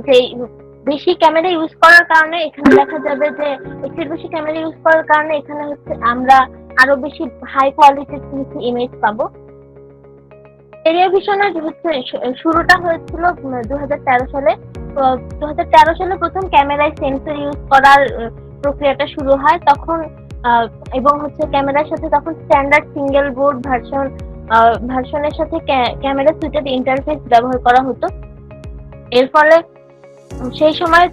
যে বেশি camera use করার কারণে এখানে দেখা যাবে যে একটু বেশি ক্যামেরা ইউজ করার কারণে এখানে হচ্ছে আমরা আরো বেশি হাই কোয়ালিটির ইমেজ পাবো। স্টেরিও ভিশনের হচ্ছে শুরুটা হয়েছিল 2013 সালে। তো 2013 সালে প্রথম ক্যামেরায় সেন্সর ইউজ করার প্রক্রিয়াটা শুরু হয় তখন, এবং হচ্ছে ক্যামেরার সাথে তখন স্ট্যান্ডার্ড সিঙ্গেল বোর্ড ভার্সনের সাথে ক্যামেরা সুইটেড ইন্টারফেস ব্যবহার করা হতো। এর ফলে সেই সময়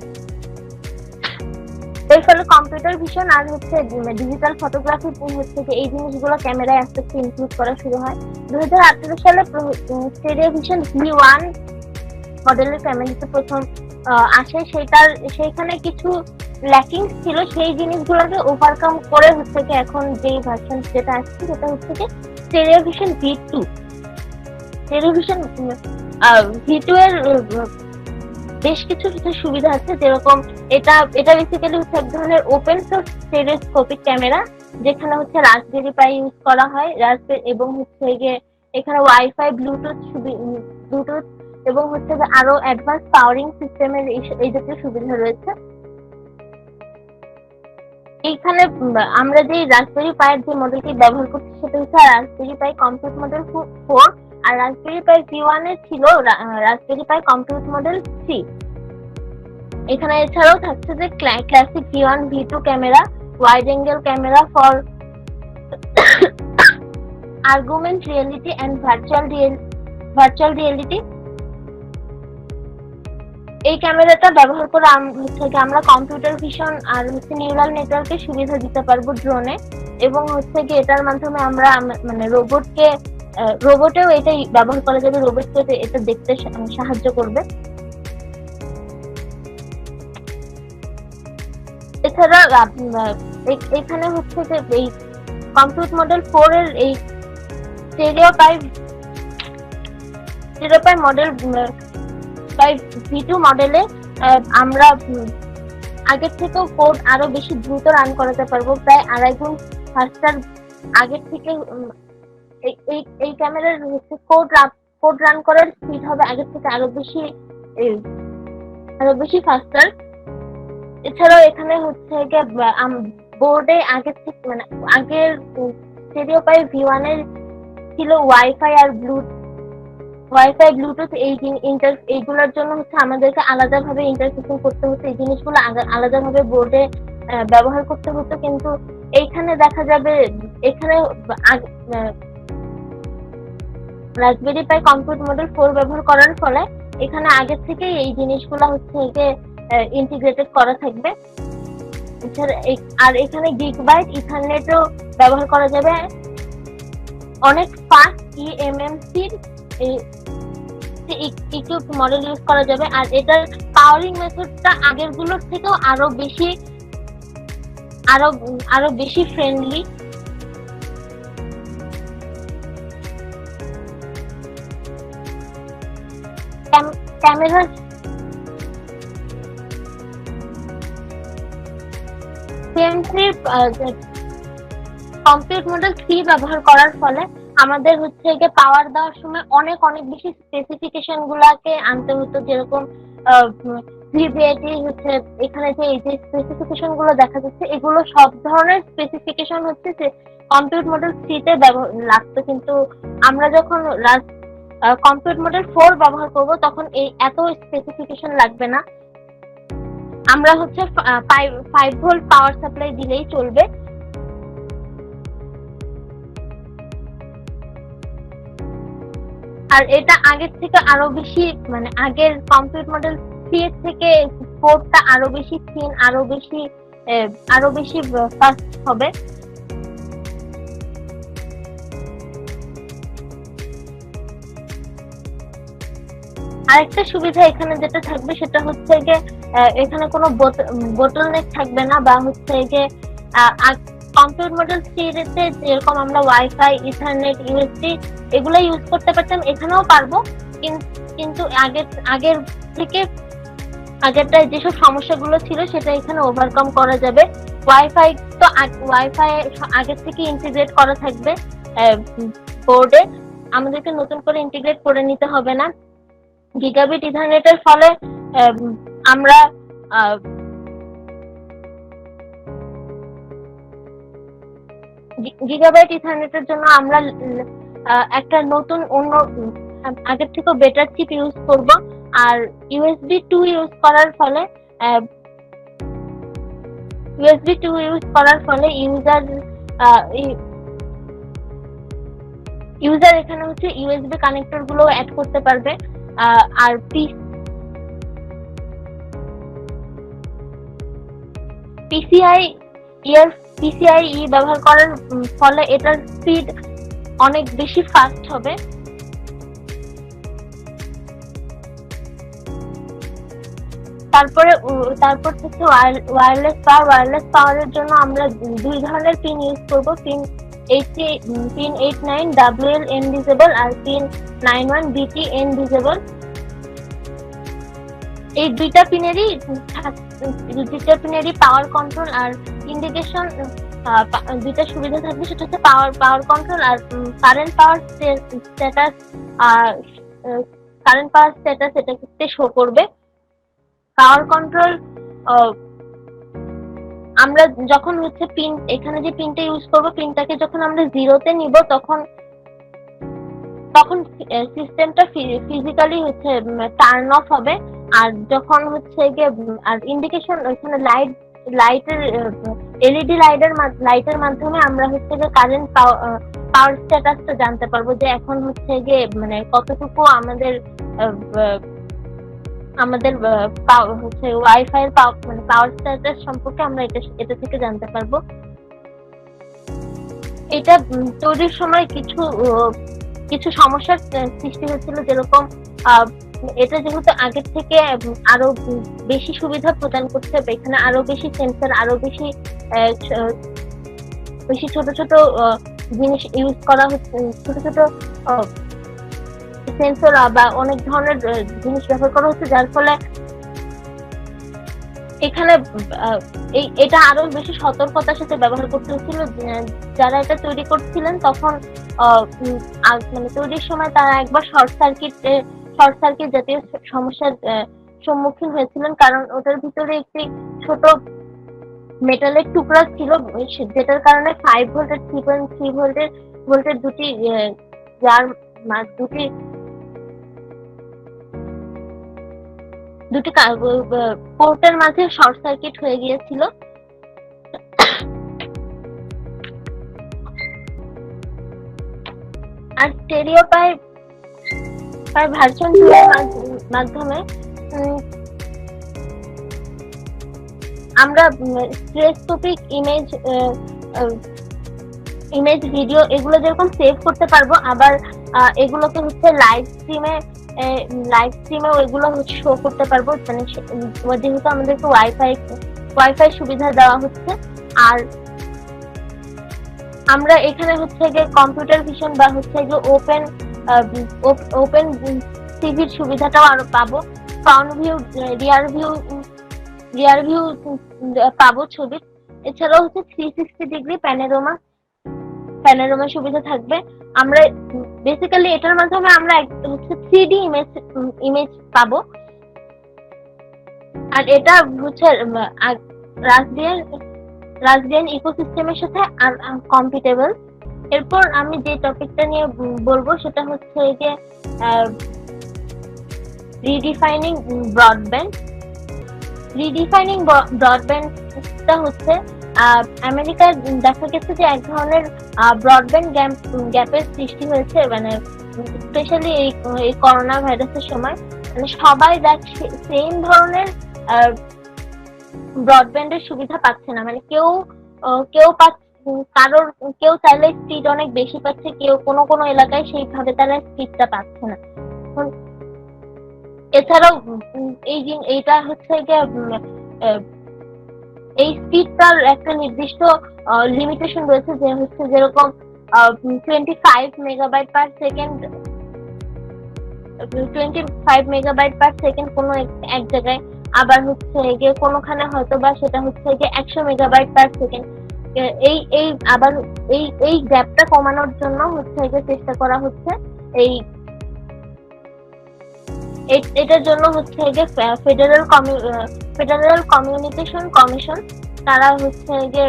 কম্পিউটার ভিশন আর হচ্ছে ডিজিটাল ফটোগ্রাফি হচ্ছে যে এই জিনিসগুলো ক্যামেরায় আস্তে আস্তে ইনক্লুড করা শুরু হয়। 2018 সালে স্টেরিও ভিশন V1 মডেলের ক্যামেরাতে প্রথম আসে। সেইখানে কিছু ল্যাকিং ছিল, সেই জিনিসগুলোকে ওভারকাম করে হচ্ছে কি এখন যে ভার্সন যেটা আসছে সেটা হচ্ছে কি stereo vision V2। Stereo vision V2 এর বেশ কিছু সুবিধা আছে, যেরকম এটা বেসিক্যালি হচ্ছে এক ধরনের ওপেন সোর্স স্টেরিওস্কোপিক ক্যামেরা, যেখানে হচ্ছে রাসবেরি পাই ইউজ করা হয় এবং হচ্ছে গিয়ে এখানে ওয়াইফাই ব্লুটুথ এবং হচ্ছে যে আরো অ্যাডভান্স পাওয়ারিং সিস্টেমের এই জাতীয় সুবিধা রয়েছে। এইখানে আমরা যে রাসবেরি পাইয়ের যে মডেলটি ব্যবহার করছি সেটা হচ্ছে রাসবেরি পাই কম্পিউট মডেল 4, আর রাসবেরি পাই V1 এ ছিল রাসবেরি পাই কম্পিউট মডেল 3। এখানে এছাড়াও থাকছে যে classic V1 V2 camera, wide angle camera for argument reality and virtual reality. এই ক্যামেরাটা ব্যবহার করে আমরা কম্পিউটার ভিশন আর হচ্ছে নিউরাল নেটওয়ার্কের সুবিধা দিতে পারবো ড্রোনে, এবং হচ্ছে কি এটার মাধ্যমে আমরা মানে রোবটেও এটাই ব্যবহার করা যাবে, রোবটকে এটা দেখতে সাহায্য করবে। এছাড়া এখানে হচ্ছে যে এই কম্পিউট মডেল 4 এর এই স্টেরিও পাই মডেল V2 মডেলে আমরা আগের থেকেও কোড আরো বেশি দ্রুত রান করাতে পারবো, প্রায় 2.5 গুণ ফাস্টার আগের থেকে। এই ক্যামেরার হচ্ছে কোড রান করার স্পিড হবে আগের থেকে আরো বেশি ফাস্টার। এছাড়াও এখানে হচ্ছে বোর্ডে আগের স্টেরিও পাই V1 এর ছিল ওয়াইফাই ব্লুটুথ এইগুলোর জন্য হচ্ছে আমাদেরকে আলাদাভাবে ইন্টারফেসিং করতে হতো, এই জিনিসগুলো আলাদাভাবে বোর্ডে ব্যবহার করতে হতো। কিন্তু এইখানে দেখা যাবে এখানে রাসবেরি পাই কম্পিউট মডেল 4 ব্যবহার করার ফলে এখানে আগের থেকেই এই জিনিসগুলো হচ্ছে ইন্টিগ্রেটেড করা থাকবে। আর এখানে গিগাবাইট ইথারনেটও ব্যবহার করা যাবে, অনেক ফাস্ট eMMC ইকিউব মডেল ইউজ করা যাবে। আর এটার পাওয়ারিং মেথডটা আগের গুলোর থেকেও আরো বেশি ফ্রেন্ডলি। ক্যামেরা কম্পিউট মডেল 3 ব্যবহার করার ফলে আমাদের হচ্ছে পাওয়ার দেওয়ার সময় অনেক বেশি স্পেসিফিকেশন গুলাকে আনতে হতো, যেরকম ভিভিআইটি হচ্ছে এখানে যে এই যে স্পেসিফিকেশন গুলো দেখা যাচ্ছে এগুলো সব ধরনের স্পেসিফিকেশন হচ্ছে যে কম্পিউট মডেল 3 তে লাগতো। কিন্তু আমরা যখন কম্পিউট মডেল 4 ব্যবহার করব তখন এই এত স্পেসিফিকেশন লাগবে না, আমরা হচ্ছে 5 ভোল্ট পাওয়ার সাপ্লাই দিলেই চলবে। আর এটা আগের থেকে আরো বেশি আগের কম্পিউট মডেল 3 এর থেকে পোর্টটা আরো বেশি থিন, আরো বেশি ফাস্ট হবে। আরেকটা সুবিধা এখানে যেটা থাকবে সেটা হচ্ছে এখানে কোনো বোটলনেক থাকবে না, বা হচ্ছে কম্পিউট মডেল 3 তে যেরকম আমরা ওয়াইফাই, ইথারনেট, ইউএসবি এগুলো ইউজ করতে পারতাম, এখানেও পারবো। কিন্তু আগেরটায় যেসব সমস্যাগুলো ছিল সেটা এখানে ওভারকাম করা যাবে। ওয়াইফাই আগের থেকে ইন্টিগ্রেট করা থাকবে বোর্ডে, আমাদেরকে নতুন করে ইন্টিগ্রেট করে নিতে হবে না। গিগাবিট ইথারনেটের ফলে আমরা গিগাবাইট ইথারনেটের জন্য আমরা একটা নতুন অন্য আগের থেকে বেটার চিপ ইউজ করব। আর ইউএসবি 2 ইউজ করার ফলে ইউজার এখানে হচ্ছে ইউএসবি কানেক্টর গুলো অ্যাড করতে পারবে। আর পিসিআই ব্যবহার করার ফলে এটার স্পিড অনেক বেশি ফাস্ট হবে। তারপর হচ্ছে ওয়্যারলেস পাওয়ারের জন্য আমরা দুই ধরনের পিন ইউজ করব। পিন 89 WL N ডিসেবল আর পিন 91 BT N ডিসেবল। এই দুইটা পিনেরই পাওয়ার কন্ট্রোল আর ইন্ডিকেশন দুইটা সুবিধা থাকবে। সেটা হচ্ছে পাওয়ার কন্ট্রোল আর কারেন্ট পাওয়ার স্ট্যাটাস এটা শো করবে। পাওয়ার কন্ট্রোল আমরা যখন হচ্ছে পিন এখানে যে পিনটা ইউজ করবো, পিনটাকে যখন আমরা 0-তে নিব তখন সিস্টেমটা ফিজিক্যালি হচ্ছে টার্ন অফ হবে। আর যখন হচ্ছে গিয়ে আর ইন্ডিকেশন ওইখানে লাইটের এলইডি লাইটের মাধ্যমে আমরা হচ্ছে গিয়ে কারেন্ট পাওয়ার স্ট্যাটাসটা জানতে পারবো যে এখন হচ্ছে গিয়ে মানে কতটুকু আমাদের হচ্ছে ওয়াইফাই এর পাওয়ার স্ট্যাটাস সম্পর্কে আমরা এটা থেকে জানতে পারবো। এটা তৈরির সময় কিছু সমস্যার সৃষ্টি হয়েছিল, যেরকম এটা যেহেতু আগের থেকে আরো বেশি সুবিধা প্রদান করছে, এখানে আরো বেশি সেন্সর, আরো বেশি ছোট ছোট জিনিস ইউজ করা হচ্ছে, ছোট ছোট সেন্সর বা অনেক ধরনের জিনিস ব্যবহার করা হচ্ছে, যার ফলে এখানে এটা আরো বেশি সতর্কতার সাথে ব্যবহার করতে হচ্ছিল। যারা এটা তৈরি করছিলেন তখন মানে তৈরির সময় তারা একবার শর্ট সার্কিট জাতীয় সমস্যার সম্মুখীন হয়েছিলেন, কারণ ওটার ভিতরে একটি ছোট মেটালের টুকরা ছিল, যেটার কারণে 5 ভোল্ট আর 3.3 ভোল্টের দুটি পোর্টের মাঝে শর্ট সার্কিট হয়ে গিয়েছিল। আর স্টেরিও পাইপ ভার্সন 2 এর মাধ্যমে আমরা স্টেরিওস্কোপিক ইমেজ ভিডিও এগুলো যেরকম সেভ করতে পারবো, আবার এগুলোকে হচ্ছে লাইভ স্ট্রিমে ওইগুলো শো করতে পারবো, মানে যেহেতু আমাদেরকে ওয়াইফাই সুবিধা দেওয়া হচ্ছে। আর আমরা এখানে হচ্ছে গিয়ে কম্পিউটার ভিশন বা হচ্ছে গিয়ে ওপেন টিভির সুবিধাটাও আরো পাবো। ফ্রন্ট ভিউ, রিয়ার ভিউ পাবো ছবির। এছাড়াও হচ্ছে 360 ডিগ্রি প্যানোরামা সুবিধা থাকবে। আমরা বেসিক্যালি এটার মাধ্যমে আমরা হচ্ছে 3D ইমেজ পাবো। আর এটা হচ্ছে রাসবিয়ান ইকোসিস্টেমের সাথে কম্পিটেবল। এরপর আমি যে টপিকটা নিয়ে বলবো সেটা হচ্ছে যে রিডিফাইনিং ব্রডব্যান্ডটা হচ্ছে আমেরিকায় দেখা গেছে যে এক ধরনের ব্রডব্যান্ড গ্যাপের সৃষ্টি হয়েছে, মানে স্পেশালি এই করোনা ভাইরাসের সময়। মানে সবাই সেম ধরনের ব্রডব্যান্ডের সুবিধা পাচ্ছে না, মানে কেউ চাইলে স্পিড অনেক বেশি পাচ্ছে, কেউ কোনো এলাকায় সেইভাবে তারা স্পিডটা পাচ্ছে না। এছাড়াও এইটা হচ্ছে এই স্পিডটার একটা নির্দিষ্ট লিমিটেশন রয়েছে, যে হচ্ছে যেরকম 25 মেগাবাইট পার সেকেন্ড কোনো এক জায়গায়, আবার হচ্ছে গিয়ে কোনোখানে হয়তো বা সেটা হচ্ছে গিয়ে 100 মেগাবাইট পার সেকেন্ড। এই গ্যাপটা কমানোর জন্য হচ্ছে গিয়ে চেষ্টা করা হচ্ছে এই এটার জন্য হচ্ছে যে ফেডারেল কমিউনিকেশন কমিশন তারা হচ্ছে যে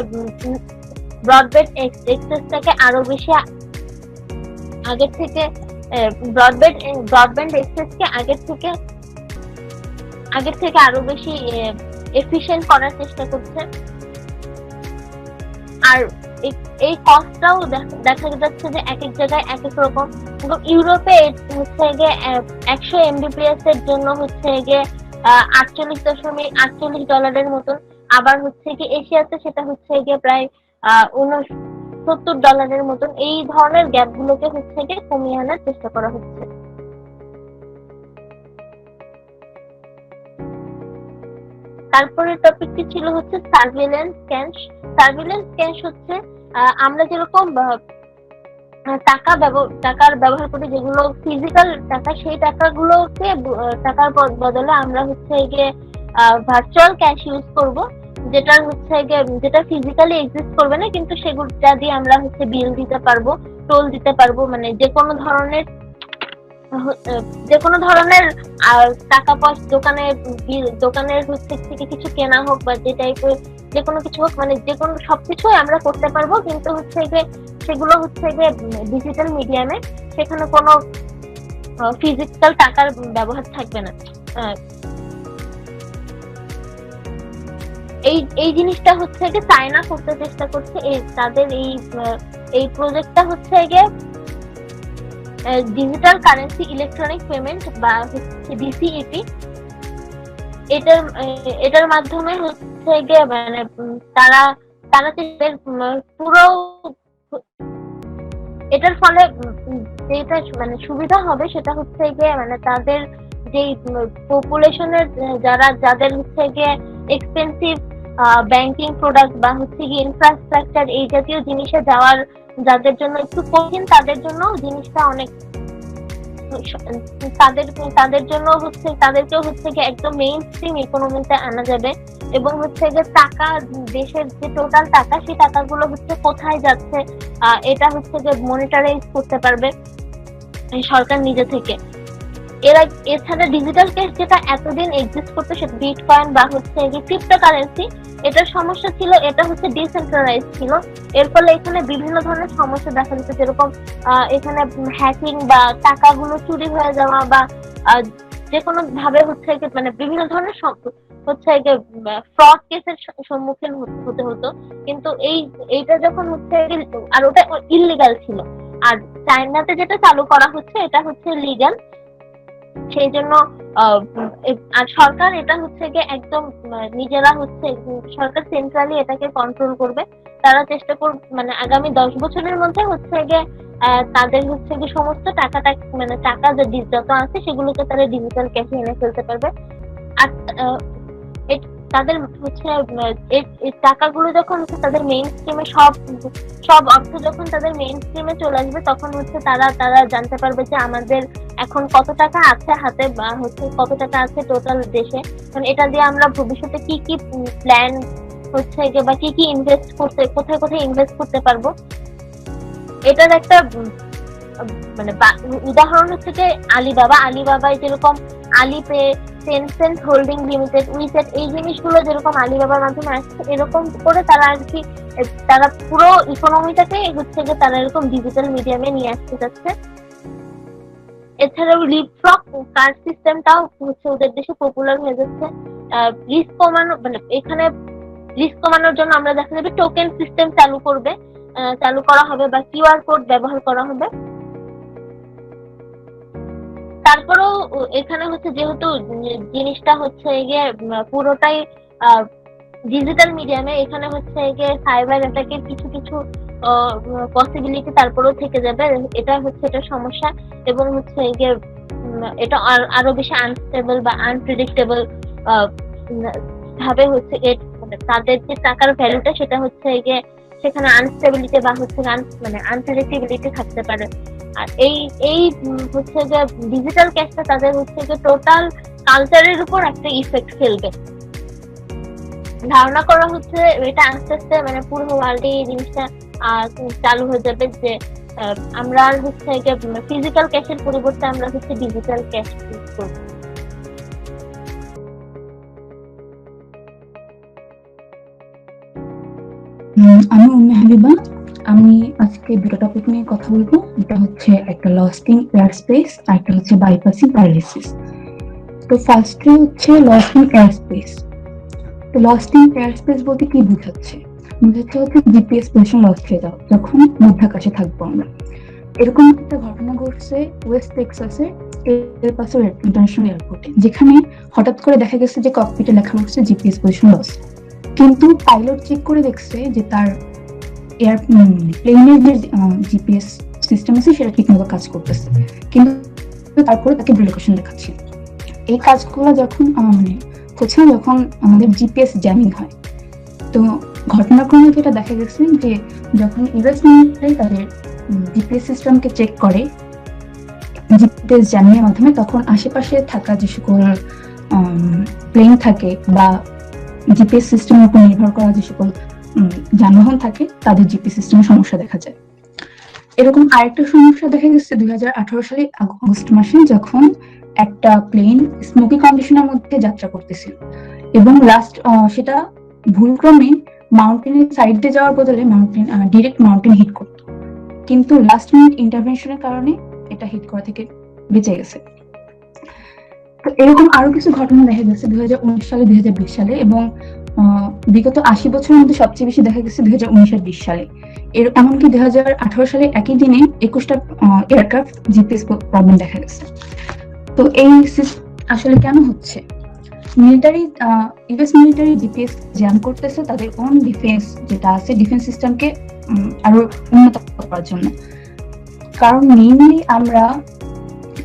ব্রডব্যান্ড এক্সেসটাকে আরো বেশি আগের থেকে ব্রডব্যান্ড এক্সেসকে আগের থেকে আরো বেশি এফিশিয়েন্ট করার চেষ্টা করছে। আর এই কস্টটাও দেখা যাচ্ছে যে এক এক জায়গায় এক এক রকম। ইউরোপে হচ্ছে গিয়ে 100 এমবিপিএস এর জন্য হচ্ছে গিয়ে $48.48 মতন। আবার হচ্ছে কি এশিয়াতে সেটা হচ্ছে গিয়ে প্রায় $69 মতন। এই ধরনের গ্যাপ গুলোকে হচ্ছে গিয়ে কমিয়ে আনার চেষ্টা করা হচ্ছে। তারপরে টপিকটি ছিল হচ্ছে সার্ভিলেন্স ক্যাশ। সার্ভিলেন্স ক্যাশ হচ্ছে আমরা যেরকম টাকার ব্যবহার করি, যেগুলো ফিজিক্যাল টাকা, সেই টাকাগুলোকে টাকার বদলে আমরা হচ্ছে গিয়ে ভার্চুয়াল ক্যাশ ইউজ করব, যেটা ফিজিক্যালি এক্সিস্ট করবে না, কিন্তু সেগুলোটা দিয়ে আমরা হচ্ছে বিল দিতে পারবো, টোল দিতে পারবো, মানে যে কোনো ধরনের টাকা পয়সা দোকানের হচ্ছে থেকে কিছু কেনা হোক বা যে টাইপের যে কোনো কিছু হোক, মানে যে কোনো সবকিছুই আমরা করতে পারবো, কিন্তু হচ্ছে যে সেগুলো হচ্ছে যে ডিজিটাল মিডিয়ামে, সেখানে কোনো ফিজিক্যাল টাকার ব্যবহার থাকবে না। এই জিনিসটা হচ্ছে যে চায়না করতে চেষ্টা করছে। তাদের এই প্রজেক্টটা হচ্ছে গিয়ে ডিজিটাল কারেন্সি ইলেকট্রনিক পেমেন্ট বা হচ্ছে ডিসিইপি। এটার মাধ্যমে হচ্ছে গিয়ে মানে তারা পুরো এটার ফলে যেটা মানে সুবিধা হবে সেটা হচ্ছে গিয়ে মানে তাদের যে পপুলেশনের যাদের হচ্ছে গিয়ে এক্সপেন্সিভ ব্যাংকিং প্রোডাক্ট বা হচ্ছে গিয়ে ইনফ্রাস্ট্রাকচার এই জাতীয় জিনিসে যাওয়ার যাদের জন্য একটু কঠিন, তাদের জন্য জিনিসটা অনেক তাদের জন্য হচ্ছে তাদেরকেও হচ্ছে গিয়ে একদম মেইন স্ট্রিম ইকোনমিতে আনা যাবে। এবং হচ্ছে যে টাকা, দেশের যে টোটাল টাকা, সেই টাকাগুলো হচ্ছে কোথায় যাচ্ছে এটা হচ্ছে যে মনিটরাইজ করতে পারবে সরকার নিজে থেকে। এছাড়া ডিজিটাল ক্যাশ যেটা এতদিন এক্সিস্ট করতো, সেটা বিটকয়েন বা হচ্ছে ক্রিপ্টোকারেন্সি, এটার সমস্যা ছিল এটা হচ্ছে ডিসেন্ট্রালাইজ ছিল। এর ফলে এখানে বিভিন্ন ধরনের সমস্যা দেখা দিচ্ছে, যেরকম এখানে হ্যাকিং বা টাকাগুলো চুরি হয়ে যাওয়া বা যে কোনো ভাবে হচ্ছে মানে বিভিন্ন ধরনের হচ্ছে ফ্রড কেসের সম্মুখীন হতে হতো। কিন্তু এইটা যখন হচ্ছে আর ওটা ইললিগাল ছিল, আর চায়নাতে যেটা চালু করা হচ্ছে এটা হচ্ছে লিগাল। সেই জন্য আর সরকার এটা হচ্ছে গিয়ে একদম নিজেরা হচ্ছে সরকার সেন্ট্রালি এটাকে কন্ট্রোল করবে। তারা চেষ্টা করবে মানে আগামী 10 বছরের মধ্যে হচ্ছে গিয়ে তাদের হচ্ছে গিয়ে সমস্ত টাকাটা মানে টাকা যত আছে সেগুলোকে তারা ডিজিটাল ক্যাশে এনে ফেলতে পারবে। আর তাদের হচ্ছে এই টাকাগুলো যখন হচ্ছে তাদের মেইন স্ট্রিমে সব অর্থ যখন তাদের মেইন স্ট্রিমে চলে আসবে, তখন হচ্ছে তারা জানতে পারবে যে আমাদের এখন কত টাকা আছে হাতে বা হচ্ছে কত টাকা আছে টোটাল দেশে। কারণ এটা দিয়ে আমরা ভবিষ্যতে কি কি প্ল্যান হচ্ছে বা কি কি কোথায় ইনভেস্ট করতে পারবো। এটার একটা মানে উদাহরণ হচ্ছে যে আলিবাবায় যেরকম আলিপে, টেনসেন্ট হোল্ডিং লিমিটেড, উইসেট, এই জিনিসগুলো যেরকম আলিবাবার মাধ্যমে আসছে, এরকম করে তারা আর কি তারা পুরো ইকোনমিটাকে হচ্ছে যে তারা এরকম ডিজিটাল মিডিয়ামে নিয়ে আসতে যাচ্ছে। এছাড়াও লিপফ্রগ কার্ড সিস্টেমটাও হচ্ছে ওদের দেশে পপুলার হয়ে যাচ্ছে। রিস্ক কমানো মানে এখানে রিস্ক কমানোর জন্য আমরা দেখা যাবে টোকেন সিস্টেম চালু করা হবে বা কিউআর কোড ব্যবহার করা হবে। তারপরেও এখানে হচ্ছে যেহেতু জিনিসটা হচ্ছে গিয়ে পুরোটাই ডিজিটাল মিডিয়ামে, এখানে হচ্ছে গিয়ে সাইবার অ্যাটাকের কিছু পসিবিলিটি তারপরেও থেকে যাবে। এটা হচ্ছে এটা সমস্যা। এবং হচ্ছে গিয়ে এটা আরো বেশি আনস্টেবল বা আনপ্রেডিক্টেবল ভাবে হচ্ছে তাদের যে টাকার ভ্যালুটা সেটা হচ্ছে গিয়ে সেখানে আনস্টেবিলিটি বা হচ্ছে মানে আনপ্রেডিক্টেবিলিটি থাকতে পারে। আর এই হচ্ছে যে ডিজিটাল ক্যাশটা তাদের হচ্ছে যে টোটাল কালচারের উপর একটা ইফেক্ট ফেলবে। ধারণা করা হচ্ছে এটা আস্তে আস্তে মানে পুরো ওয়ার্ল্ডে এই জিনিসটা চালু হয়ে যাবে, যে আমরা হচ্ছে ফিজিক্যাল ক্যাশের পরিবর্তে আমরা হচ্ছে ডিজিটাল ক্যাশ ইউজ করব। আমি উম্মে হাবিবা। আমি আজকে দুটো টপিক নিয়ে কথা বলবো। এটা হচ্ছে একটা লস্ট ইন এয়ার স্পেস আর একটা হচ্ছে বাইপাসিং প্যারালিসিস। তো ফার্স্টে হচ্ছে লস্ট ইন এয়ার স্পেস। তো লস্ট ইন এয়ার স্পেস বলতে কি বোঝাচ্ছে? বোঝাচ্ছে হচ্ছে জিপিএস পজিশন লস্ট হয়ে যাওয়া, যখন মধ্যাকাশে থাকবো আমরা। এরকম একটা ঘটনা ঘটছে ওয়েস্ট টেক্সাসে এল পাসো ইন্টারন্যাশনাল এয়ারপোর্টে, যেখানে হঠাৎ করে দেখা গেছে যে ককপিটে লেখা হচ্ছে জিপিএস পজিশন লস। কিন্তু পাইলট চেক করে দেখছে যে তার এয়ার প্লেনের যে জিপিএস সিস্টেম আছে সেটা ঠিকমতো কাজ করতেছে, কিন্তু তারপরে তাকে রিলোকেশন দেখাচ্ছে। এই কাজগুলো যখন হচ্ছে যখন আমাদের জিপিএস জ্যামিং হয়। তো ঘটনাক্রমে যেটা দেখা গেছে যে যখন ইউএস মিলিটারি তাদের জিপিএস সিস্টেমকে চেক করে জিপিএস জ্যামিং এর মাধ্যমে, তখন আশেপাশে থাকা যে সকল প্লেন থাকে বা জিপিএস সিস্টেমের উপর নির্ভর করা যে সকল যানবাহন থাকে তাদের জিপিএস সিস্টেমে সমস্যা দেখা যায়। এরকম আরেকটা সমস্যা দেখা গেছে 2018 সালে আগস্ট মাসে, যখন একটা প্লেন স্মোকি কন্ডিশনের মধ্যে যাত্রা করতেছিল এবং লাস্ট সেটা ভুলক্রমে মাউন্টেনের সাইড দিয়ে যাওয়ার বদলে ডিরেক্ট মাউন্টেন হিট করতো, কিন্তু লাস্ট মিনিট ইন্টারভেনশনের কারণে এটা হিট করা থেকে বেঁচে গেছে। তো এরকম আরো কিছু ঘটনা দেখা গেছে 2019 সালে, 2020 সালে এবং বিগত 80 বছরের মধ্যে সবচেয়ে বেশি দেখা গেছে 2019 আর 20 সালে। এমনকি 2018 সালে একই দিনে 21টা এয়ারক্রাফট জিপিএস প্রবলেম দেখা গেছে। তো এই আসলে কেন হচ্ছে? Military US military GPS jam করতেছে তাদের ওন ডিফেন্স যেটা আছে, ডিফেন্স সিস্টেমকে আরো উন্নত করার জন্য। কারণ মেইনলি আমরা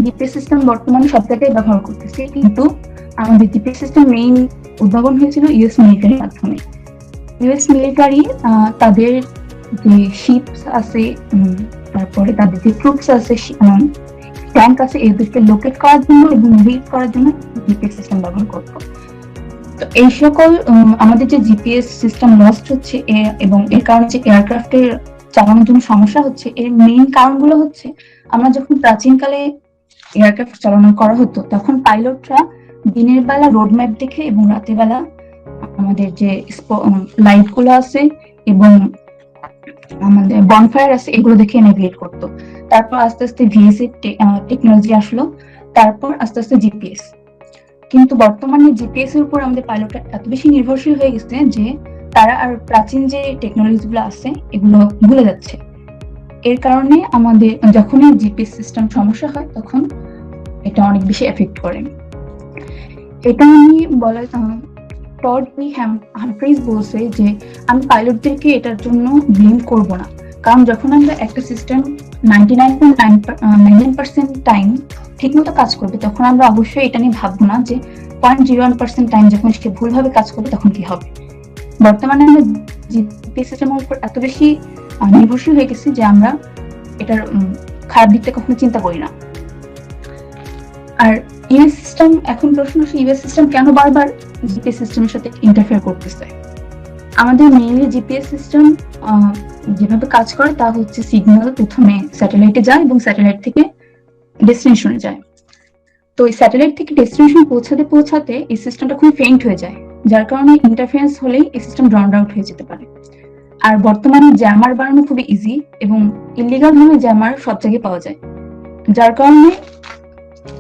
জিপিএস সিস্টেম বর্তমানে সব জায়গায় ব্যবহার করতেছি, কিন্তু আমাদের জিপিএস সিস্টেম মেইন উদ্ভাবন হয়েছিল ইউএস মিলিটারির মাধ্যমে। ইউএস মিলিটারি তাদের যে শিপস আছে, তারপরে তাদের যে ট্রুপস আছে, ট্যাঙ্ক আছে, এদেরকে লোকেট করার জন্য এবং রিড করার জন্য জিপিএস সিস্টেম ব্যবহার করতো। তো এই সকল আমাদের যে জিপিএস সিস্টেম লস্ট হচ্ছে এবং এর কারণে যে এয়ারক্রাফটের চালানোর জন্য সমস্যা হচ্ছে, এর মেইন কারণগুলো হচ্ছে আমরা যখন প্রাচীনকালে এয়ারক্রাফট চালনা করা হতো তখন পাইলটরা দিনের বেলা রোড ম্যাপ দেখে এবং রাতের বেলা আমাদের যে লাইট গুলো আছে এবং আমাদের বনফায়ার আছে এগুলো দেখে নেভিগেট করতো। তারপর আস্তে আস্তে ভিএসি টেকনোলজি আসলো, তারপর আস্তে আস্তে জিপিএস। কিন্তু বর্তমানে জিপিএস এর উপর আমাদের পাইলটরা এত বেশি নির্ভরশীল হয়ে গেছে যে তারা আর প্রাচীন যে টেকনোলজি গুলো আছে এগুলো ভুলে যাচ্ছে। এর কারণে আমাদের যখনই জিপিএস সিস্টেম সমস্যা হয় তখন এটা অনেক বেশি এফেক্ট করে। এটা আমি বলা টড বি হামফ্রিজ বলছে যে আমি পাইলটদেরকে এটার জন্য ব্লেম করব না, কারণ যখন আমরা একটা সিস্টেম 99.9% টাইম ঠিকমতো কাজ করবে তখন আমরা অবশ্যই এটা নিয়ে ভাববো না যে 0.01% টাইম যখন সে ভুলভাবে কাজ করবে তখন কি হবে। বর্তমানে আমরা জিপিএস সিস্টেমের উপর এত বেশি নির্ভরশীল হয়ে গেছি যে আমরা এটার খারাপ দিকটা কখনো চিন্তা করি না। আর ইউএস সিস্টেম, এখন প্রশ্ন আসে ইউএস সিস্টেম কেন বারবার জিপিএস সিস্টেমের সাথে ইন্টারফেয়ার করতেছে। আমাদের মেইনলি জিপিএস সিস্টেম যেভাবে কাজ করে তা হচ্ছে সিগন্যাল প্রথমে স্যাটেলাইটে যায় এবং স্যাটেলাইট থেকে ডেস্টিনেশনে যায়। তো এই স্যাটেলাইট থেকে ডেস্টিনেশন পৌঁছাতে পৌঁছাতে এই সিস্টেমটা খুব ফেইন্ট হয়ে যায়, যার কারণে ইন্টারফারেন্স হলেই এই সিস্টেম ড্রাউন্ড আউট হয়ে যেতে পারে। আর বর্তমানে জ্যামার বানানো খুবই ইজি এবং ইলিগাল ভাবে জ্যামার সব জায়গায় পাওয়া যায়, যার কারণে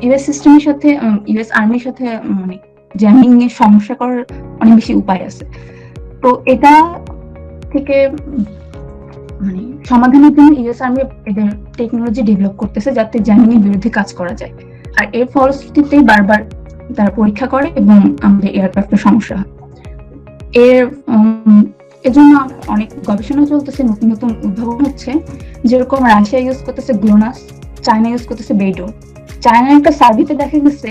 ইউএস সিস্টেমের সাথে ইউএস আর্মির সাথে মানে জ্যামিং এর সমস্যা করার অনেক বেশি উপায় আছে। তো এটা থেকে মানে সমাধানের জন্য ইউএস আর্মি এদের টেকনোলজি ডেভেলপ করতেছে যাতে জ্যামিং এর বিরুদ্ধে কাজ করা যায়। আর এর ফলশ্রুতিতে বারবার তারা পরীক্ষা করে এবং আমাদের এয়ারক্রাফটের সমস্যা হয়। এজন্য অনেক গবেষণা চলতেছে, নতুন নতুন উদ্ভাবন হচ্ছে, যেরকম রাশিয়া ইউজ করতেছে গ্লোনাস, চায়না ইউজ করতেছে বেইডো। চায়নার একটা সার্ভেতে দেখা গেছে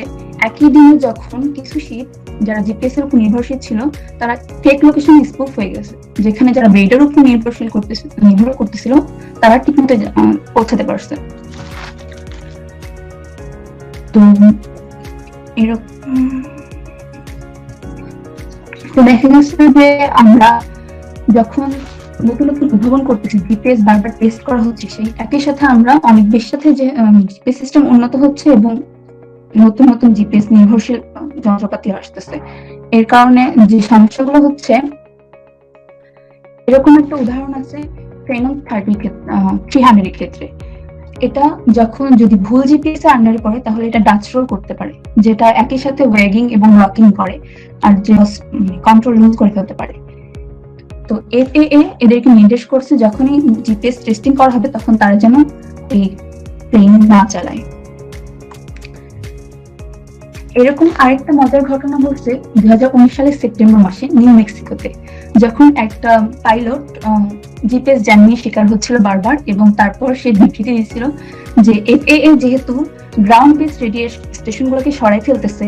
একই দিনে যখন কিছু শিপ যারা জিপিএস এর উপর নির্ভরশীল ছিল তারা ফেক লোকেশন স্পুফ হয়ে গেছে, যেখানে যারা বেইডোর উপর নির্ভর করতেছিল তারা ঠিকমতো পৌঁছাতে পারছে। তো এরকম দেখা গেছে যে আমরা যখন নতুন নতুন উদ্ভাবন করতেছি, জিপিএস বারবার টেস্ট করা হচ্ছে, সেই একই সাথে আমরা অনেক বেশি সাথে যে জিপিএস সিস্টেম উন্নত হচ্ছে এবং নতুন নতুন জিপিএস নির্ভরশীল যন্ত্রপাতি আসতেছে। এর কারণে যে সমস্যাগুলো হচ্ছে এরকম একটা উদাহরণ আছে ফ্রেনম 300 এর ক্ষেত্রে। এটা যখন যদি ভুল জিপিএস এর আন্ডারে পড়ে তাহলে এটা ডাচ রোল করতে পারে, যেটা একই সাথে ওয়েগিং এবং লকিং করে আর যে কন্ট্রোল লুজ করে ফেলতে পারে। তো এফএএ এদেরকে নির্দেশ করছে যখনই জিপিএস টেস্টিং করা হবে তখন তারা যেন এই প্লেন না চালায়। এরকম আরেকটা মজার ঘটনা ঘটছে 2019 সালের সেপ্টেম্বর মাসে নিউ মেক্সিকোতে, যখন একটা পাইলট জিপিএস জ্যাম নিয়ে শিকার হচ্ছিল বারবার, এবং তারপর সে বিবৃতি দিয়েছিল যে এফএএ যেহেতু গ্রাউন্ড বেস রেডিও স্টেশনগুলোকে সরাই ফেলতেছে,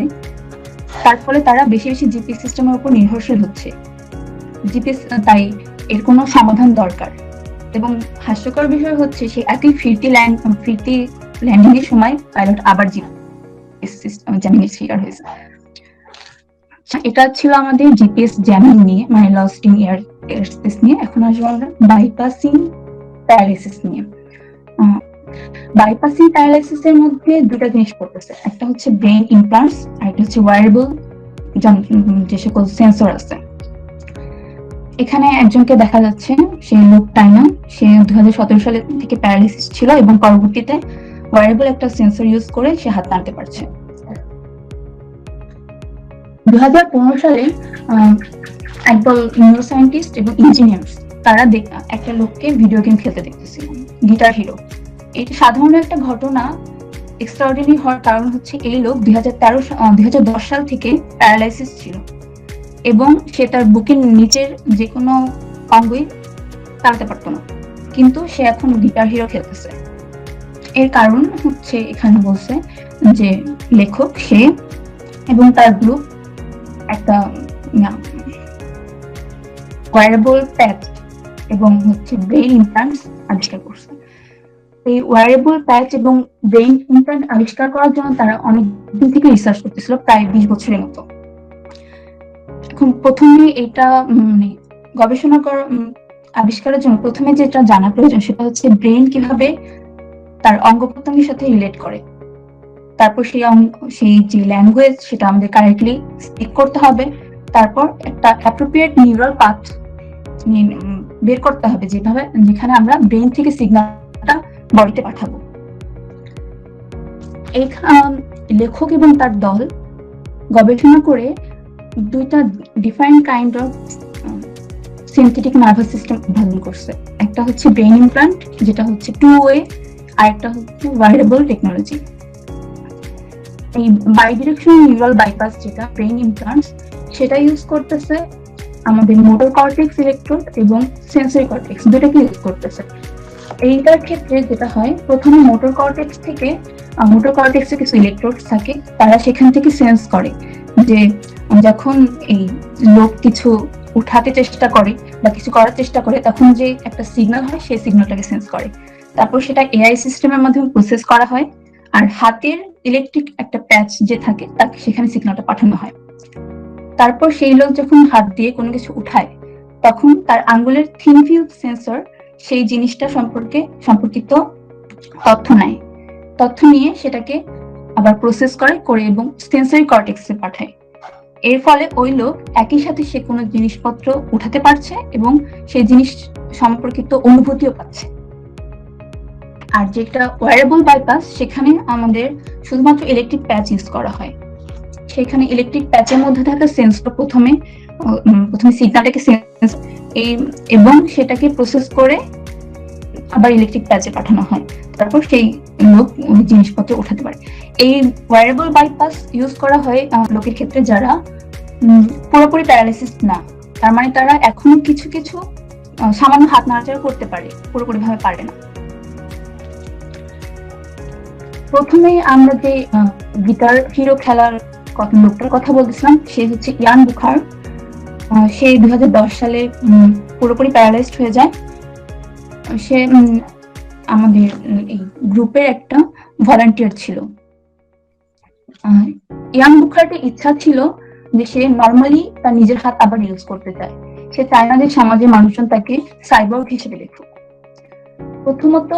তার ফলে তারা বেশি বেশি জিপিএস সিস্টেমের উপর নির্ভরশীল হচ্ছে, জিপিএস তাই এর কোনো সমাধান দরকার। এবং হাস্যকর বিষয় হচ্ছে সে একই ফিরতি ল্যান্ডিং এর সময় পাইলট আবার জ্যামিং এর শিকার হয়েছে। এটা ছিল আমাদের জিপিএস জ্যামিং নিয়ে, মানে লস্ট ইন এয়ার স্পেস নিয়ে। এখন আসবো আমরা বাইপাসিং প্যারালাইসিস নিয়ে। বাইপাসিং প্যারালাইসিস এর মধ্যে দুটো জিনিস পড়তেছে, একটা হচ্ছে ব্রেন ইমপ্লান্টস আর একটা হচ্ছে ওয়্যারেবল যে সকল সেন্সর আছে। এখানে একজনকে দেখা যাচ্ছে সে লোকটাই না, সে 2017 সালে থেকে প্যারালাইসিস ছিল এবং পরবর্তীতে ওয়্যারেবল একটা সেন্সর ইউজ করে সে হাত নাড়তে পারছে। 2015 সালে একদল নিউরোসায়েন্টিস্ট এবং ইঞ্জিনিয়ার্স তারা একটা লোককে ভিডিও গেম খেলতে দেখতেছিল, গিটার হিরো। এটা সাধারণ একটা ঘটনা, এক্সট্রাঅর্ডিনারি হওয়ার কারণ হচ্ছে এই লোক 2010 সাল থেকে প্যারালাইসিস ছিল এবং সে তার বুকের নিচের যে কোনো অঙ্গই চালাতে পারতো না, কিন্তু সে এখন গিটার হিরো খেলতেছে। এর কারণ হচ্ছে এখানে বলছে যে লেখক সে এবং তার গ্রুপ একটা ওয়্যারেবল প্যাচ এবং হচ্ছে ব্রেন ইমপ্লান্টস আবিষ্কার করছে। এই ওয়্যারেবল প্যাচ এবং ব্রেন ইমপ্লান্ট আবিষ্কার করার জন্য তারা অনেক দিন থেকে রিসার্চ করতেছিল, প্রায় 20 বছরের মতো। এখন প্রথমে এটা গবেষণা আবিষ্কারের জন্য প্রথমে যেটা জানা প্রয়োজন সেটা হচ্ছে ব্রেন কিভাবে তার অঙ্গ প্রত্যঙ্গের সাথে রিলেট করে। তারপর সেই যে ল্যাঙ্গুয়েজ সেটা আমাদের কারেক্টলি স্পিক করতে হবে। তারপর একটা অ্যাপ্রোপ্রিয়েট নিউরাল পাথ বের করতে হবে যেখানে আমরা ব্রেন থেকে সিগন্যালটা বডিতে পাঠাবো। এই লেখক এবং তার দল গবেষণা করে দুইটা different kind of synthetic nervous system উদ্ভাবন করছে। একটা হচ্ছে ব্রেন ইমপ্লান্ট, যেটা হচ্ছে 2-way, আর একটা হচ্ছে ওয়্যারেবল টেকনোলজি। এই বাইডিরেকশনাল নিউরাল বাইপাস যেটা ব্রেন ইমপ্লান্টস, সেটা ইউজ করতেছে আমাদের মোটর কর্টেক্স ইলেকট্রোড এবং সেন্সরি কর্টেক্স দুটাকে ইউজ করতেছে। এইটার ক্ষেত্রে যেটা হয়, প্রথমে মোটর কর্টেক্সে কিছু ইলেকট্রোড থাকে, তারা সেখান থেকে সেন্স করে যে যখন এই লোক কিছু উঠাতে চেষ্টা করে বা কিছু করার চেষ্টা করে তখন যে একটা সিগন্যাল হয় সেই সিগন্যালটাকে সেন্স করে। তারপর সেটা এআই সিস্টেমের মাধ্যমে প্রসেস করা হয়, আর হাতের ইলেকট্রিক একটা প্যাচ যে থাকে তাকে সেখানে সিগন্যালটা পাঠানো হয়। তারপর সেই লোক যখন হাত দিয়ে কোনো কিছু উঠায় তখন তার আঙ্গুলের থিন ফিল্ড সেন্সর সেই জিনিসটা সম্পর্কিত তথ্য নিয়ে সেটাকে আবার প্রসেস করে এবং সেন্সরি কর্টেক্সে পাঠায়। এর ফলে ওই লোক একই সাথে সে কোনো জিনিসপত্র উঠাতে পারছে এবং সেই জিনিস সম্পর্কিত অনুভূতিও পাচ্ছে। আর যেটা ওয়্যারেবল বাইপাস, সেখানে আমাদের শুধুমাত্র ইলেকট্রিক প্যাচ ইউজ করা হয়। সেখানে ইলেকট্রিক প্যাচের মধ্যে থাকা সেন্সর প্রথমে সিগন্যালটাকে সেন্স এবং সেটাকে প্রসেস করে আবার ইলেকট্রিক প্যাচে পাঠানো হয়, তারপর সেই লোক জিনিসপত্র উঠাতে পারে। এই ওয়্যারেবল বাইপাস ইউজ করা হয় লোকের ক্ষেত্রে যারা পুরোপুরি প্যারালাইসিস না, তার মানে তারা এখনো কিছু কিছু সামান্য হাত নাড়াচাড়া করতে পারে, পুরোপুরি ভাবে পারে না। প্রথমে আমরা যে গিটার হিরো খেলার লোকটার কথা বলতেছিলাম, সে হচ্ছে ইয়ান বুখার। সে 2010 সালে পুরোপুরি প্যারালাইজড হয়ে যায়। সে আমাদের এই গ্রুপের একটা ভলান্টিয়ার ছিল। ইয়ান বুখারের ইচ্ছা ছিল যে সে নর্মালি তার নিজের হাত আবার ইউজ করতে চায়। সে চায় না যে সমাজের মানুষজন তাকে সাইবর্গ হিসেবে দেখুক। প্রথমত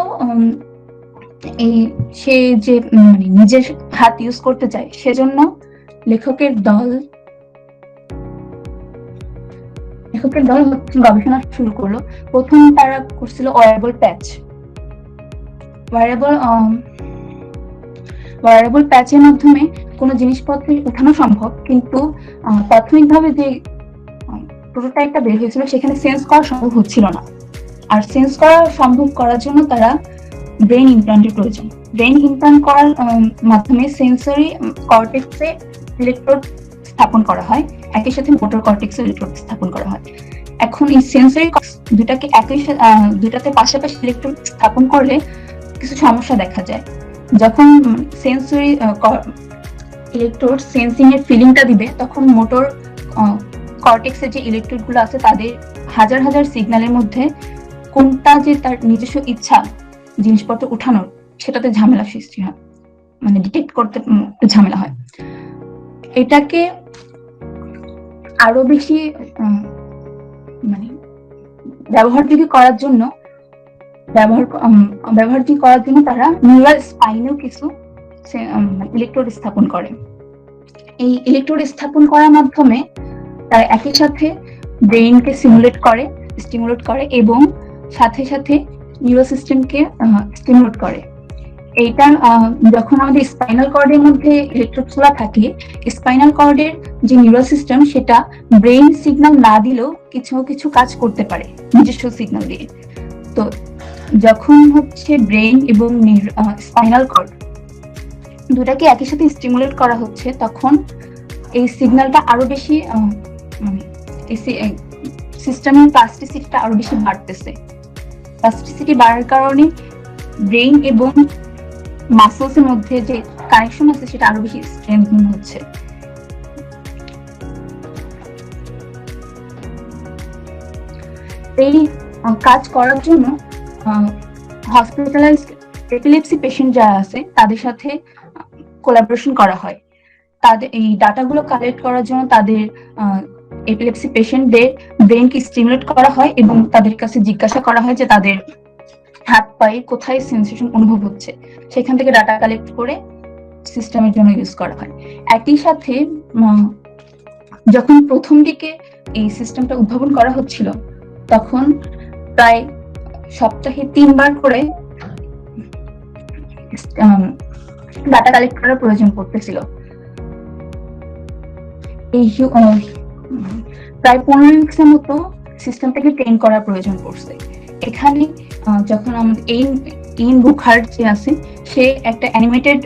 সে যে নিজের হাত ইউজ করতে চায়, সেজন্য লেখকের দল লেখকের দল গবেষণা শুরু করলো। প্রথম তারা করছিল ওয়ারেবল প্যাচ। ওয়ারেবল প্যাচের মাধ্যমে কোনো জিনিসপত্র উঠানো সম্ভব, কিন্তু প্রাথমিকভাবে যে প্রোটোটাইপটা বের হয়েছিল সেখানে সেন্স করা সম্ভব হচ্ছিল না। আর সেন্স করা সম্ভব করার জন্য তারা ব্রেন ইমপ্লান্টের প্রয়োজন। ব্রেন ইমপ্লান্ট করার মাধ্যমে সেন্সরি কর্টেক্সে ইলেকট্রোড স্থাপন করা হয়, একই সাথে মোটর কর্টেক্সে ইলেকট্রোড স্থাপন করা হয়। এখন এই সেন্সরি দুটাতে পাশাপাশি ইলেকট্রোড স্থাপন করলে কিছু সমস্যা দেখা যায়। যখন সেন্সরি ইলেকট্রোড সেন্সিং এর ফিলিংটা দিবে, তখন মোটর কর্টেক্সের যে ইলেকট্রোড গুলো আছে তাদের হাজার হাজার সিগন্যালের মধ্যে কোনটা যে তার নিজস্ব ইচ্ছা জিনিসপত্র উঠানোর, সেটাতে ঝামেলা সৃষ্টি হয়, মানে ডিটেক্ট করতে ঝামেলা হয়। এটাকে আরো বেশি মানে ব্যবহারযোগ্য করার জন্য তারা নিউরাল স্পাইনেও কিছু ইলেকট্রোড স্থাপন করে। এই ইলেকট্রোড স্থাপন করার মাধ্যমে তারা একই সাথে ব্রেইনকে স্টিমুলেট করে এবং সাথে সাথে নিউরো সিস্টেমকে স্টিমুলেট করে। এইটা যখন আমাদের স্পাইনাল কর্ডের মধ্যে ইলেকট্রোড গুলো থাকে, স্পাইনাল কর্ডের যে নিউরো সিস্টেম সেটা ব্রেইন সিগন্যাল না দিলেও কিছু কিছু কাজ করতে পারে নিজস্ব সিগন্যাল দিয়ে। তো যখন হচ্ছে ব্রেইন এবং স্পাইনাল কর্ড দুটাকে একই সাথে স্টিমুলেট করা হচ্ছে, তখন এই সিগন্যালটা আরো বেশি সিস্টেমের প্লাস্টিসিটিটা আরো বেশি বাড়তেছে। প্লাস্টিসিটি বাড়ার কারণে ব্রেইন এবং মাসলসের মধ্যে যে কানেকশন আছে সেটা আরো বেশি স্ট্রেংথেন হচ্ছে। এই কাজ করার জন্য হসপিটালাইজড এপিলেপসি পেশেন্ট যারা আছে তাদের সাথে কোলাবোরেশন করা হয়। তাদের এই ডাটাগুলো কালেক্ট করার জন্য তাদের এপিলেপসি পেশেন্টদের ব্রেনকে স্টিমুলেট করা হয় এবং তাদের কাছে জিজ্ঞাসা করা হয় যে তাদের হাত পায়ে কোথায় সেন্সেশন অনুভব হচ্ছে, সেখান থেকে ডাটা কালেক্ট করে সিস্টেমের জন্য ইউজ করা হয়। একই সাথে যখন প্রথম দিকে এই সিস্টেমটা উদ্ভাবন করা হচ্ছিল, তখন প্রায় সপ্তাহে 3 বার করে ডাটা কালেক্ট করার প্রয়োজন পড়তেছিল। এই প্রায় 15 উইকসের মতো সিস্টেমটাকে ট্রেন করার প্রয়োজন পড়ছে। এখানে যখন আমাদের ইন বুখার্ড যে আছে, সে একটা অ্যানিমেটেড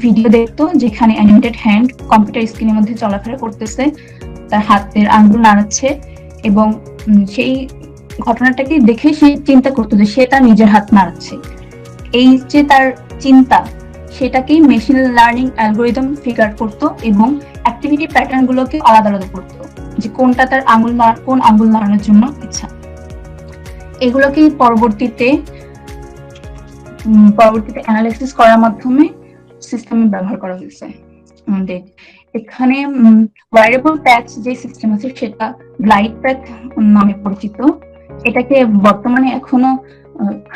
ভিডিও দেখতো যেখানে অ্যানিমেটেড হ্যান্ড কম্পিউটার স্ক্রিনের মধ্যে চলাফেরা করতেছে, তার হাতের আঙ্গুল নাড়াচ্ছে, এবং সেই ঘটনাটাকে দেখে সে চিন্তা করতো যে সে তার নিজের হাত নাড়াচ্ছে। এই যে তার চিন্তা, সেটাকেই মেশিন লার্নিং অ্যালগোরিদম ফিগার করতো এবং অ্যাক্টিভিটি প্যাটার্ন গুলোকে আলাদা আলাদা করতো, যে কোনটা তার কোন আঙ্গুল নাড়ানোর জন্য ইচ্ছা। এগুলোকে পরবর্তীতে অ্যানালাইসিস করার মাধ্যমে সিস্টেমে ব্যবহার করা হয়েছে। এখানে ওয়্যারেবল প্যাচ যে সিস্টেম আছে সেটা গ্লাইড প্যাচ নামে পরিচিত। এটাকে বর্তমানে এখনো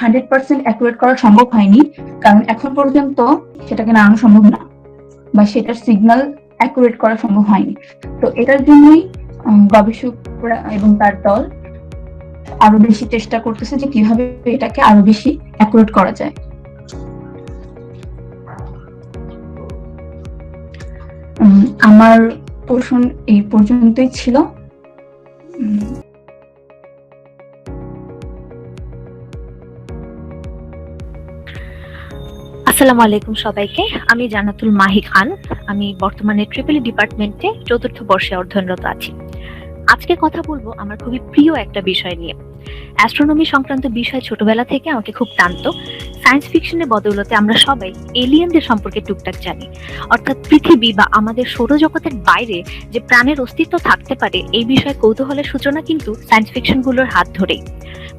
100% অ্যাকুরেট করা সম্ভব হয়নি, কারণ এখন পর্যন্ত সেটাকে নাড়ানো সম্ভব না বা সেটার সিগন্যাল অ্যাকুরেট করা সম্ভব হয়নি। তো এটার জন্যই গবেষকরা এবং তার দল আরো বেশি চেষ্টা করতেছে যে কিভাবে এটাকে আরো বেশি অ্যাকুরেট করা যায়। আমার পোর্শন এই পর্যন্তই ছিল। আসসালামু আলাইকুম সবাইকে। আমি জান্নাতুল মাহি খান। আমি বর্তমানে ট্রিপল ডিপার্টমেন্টে 4th বর্ষে অধ্যয়নরত আছি। আজকে কথা বলবো আমার খুবই প্রিয় একটা বিষয় নিয়ে। অ্যাস্ট্রোনমি সংক্রান্ত বিষয় ছোটবেলা থেকে আমাকে খুব টানতো। সায়েন্স ফিকশনের বদৌলতে আমরা সবাই এলিয়েনদের সম্পর্কে টুকটাক জানি, অর্থাৎ পৃথিবী বা আমাদের সৌরজগতের বাইরে যে প্রাণের অস্তিত্ব থাকতে পারে এই বিষয়ে কৌতূহলের সূচনা কিন্তু সায়েন্স ফিকশনগুলোর হাত ধরেই।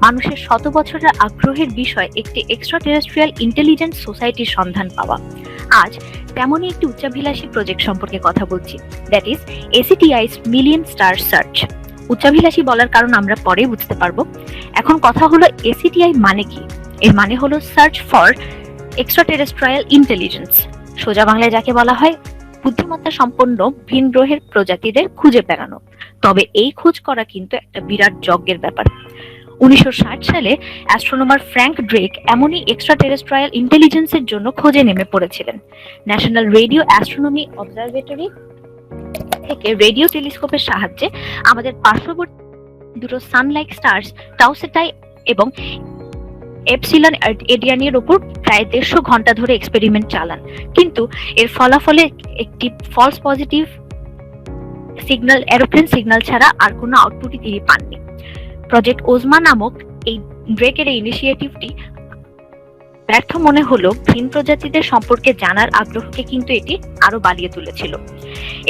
মানুষের শত বছরের আগ্রহের বিষয় একটি এক্সট্রা টেরেস্ট্রিয়াল ইন্টেলিজেন্ট সোসাইটির সন্ধান পাওয়া। আজ তেমনই একটি উচ্চাভিলাষী প্রজেক্ট সম্পর্কে কথা বলছি, that is ACTI's million star search. উচ্চাভিলাষী বলার কারণ আমরা পরে বুঝতে পারবো। এখন কথা হলো ACTI মানে কি? এর মানে হলো search for extra terrestrial intelligence. সোজা বাংলায় যাকে বলা হয় বুদ্ধিমত্তা সম্পন্ন ভিন গ্রহের প্রজাতিদের খুঁজে বেড়ানো। তবে এই খোঁজ করা কিন্তু একটা বিরাট যজ্ঞের ব্যাপার। 1960 সালে অ্যাস্ট্রোনমার ফ্র্যাঙ্ক ড্রেক এমনই এক্সট্রা টেরেস্ট্রিয়াল ইন্টেলিজেন্সের জন্য খোঁজে নেমে পড়েছিলেন। ন্যাশনাল রেডিও অ্যাস্ট্রোনমি অবজারভেটরি থেকে রেডিও টেলিস্কোপের সাহায্যে আমাদের পার্শ্ববর্তী দুটো সানলাইক স্টার্স টাউসেটাই এবং এপসিলন এডিয়ানির উপর প্রায় 150 ঘন্টা ধরে এক্সপেরিমেন্ট চালান, কিন্তু এর ফলাফলে একটি false positive signal, aeroplane signal ছাড়া আর কোনো আউটপুটই তিনি পাননি। প্রজেক্ট ওজমা নামক এই ড্রেকের এই ইনিশিয়েটিভটি ব্যর্থ মনে হলেও ভিন প্রজাতিদের সম্পর্কে জানার আগ্রহকে কিন্তু এটি আরো বাড়িয়ে তুলেছিল।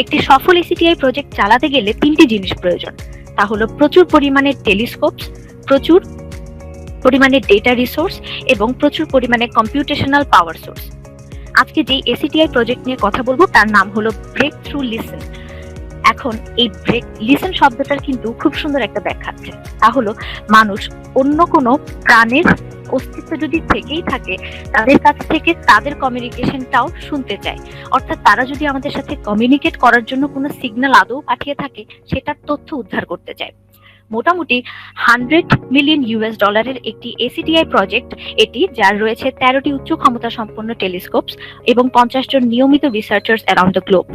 একটি সফল এসিটিআই প্রজেক্ট চালাতে গেলে 3টি জিনিস প্রয়োজন, তা হলো প্রচুর পরিমাণে টেলিস্কোপস, প্রচুর পরিমাণে ডেটা রিসোর্স এবং প্রচুর পরিমাণে কম্পিউটেশনাল পাওয়ার সোর্স। আজকে যে এসিটিআই প্রজেক্ট নিয়ে কথা বলবো তার নাম হলো ব্রেক থ্রু লিসেন। এখন এই ব্রেক লিসেন শব্দটার কিন্তু খুব সুন্দর একটা ব্যাখ্যা আছে, তা হলো মানুষ অন্য কোনো প্রাণের অস্তিত্ব যদি থেকেই থাকে তাদের কাছ থেকে তাদের কমিউনিকেশনটাও শুনতে চায়, অর্থাৎ তারা যদি আমাদের সাথে কমিউনিকেট করার জন্য কোনো সিগন্যাল আদৌ পাঠিয়ে থাকে সেটার তথ্য উদ্ধার করতে চায়। মোটামুটি $100 মিলিয়ন একটি এসিটিআই প্রজেক্ট এটি, যার রয়েছে 13টি উচ্চ ক্ষমতা সম্পন্ন টেলিস্কোপস এবং 50 জন নিয়মিত researchers around the globe.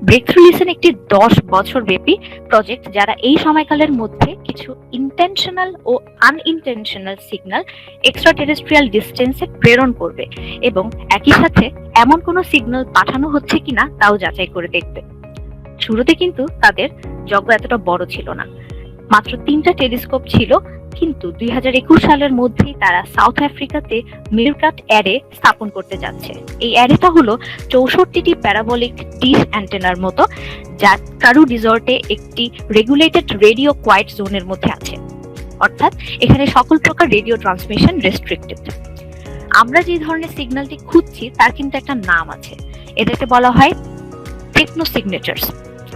Breakthrough listen একটি 10 বছর ব্যাপী প্রজেক্ট, যারা এই সময়কালের মধ্যে কিছু ইন্টেনশনাল ও আনইনটেনশনাল সিগন্যাল এক্সট্রা টেরেস্ট্রিয়াল ডিস্টেন্সে প্রেরণ করবে এবং একই সাথে এমন কোনো সিগন্যাল পাঠানো হচ্ছে কিনা তাও যাচাই করে দেখবে। শুরুতে কিন্তু তাদের যজ্ঞ এতটা বড় ছিল না, মাত্র 3টা টেলিস্কোপ ছিল, কিন্তু 2021 সালের মধ্যেই তারা সাউথ আফ্রিকাতে মিরকাট অ্যারে স্থাপন করতে যাচ্ছে। এই অ্যারেটা হলো 64টি প্যারাবোলিক ডিশ অ্যান্টেনার মতো, যা কারু রিসর্টে একটি রেগুলেটেড রেডিও কোয়াইট জোনের মধ্যে আছে, অর্থাৎ এখানে সকল প্রকার রেডিও ট্রান্সমিশন রেস্ট্রিক্টেড। আমরা যে ধরনের সিগন্যালটি খুঁজছি তার কিন্তু একটা নাম আছে, এদেরকে বলা হয় টেকনো সিগনেচার্স।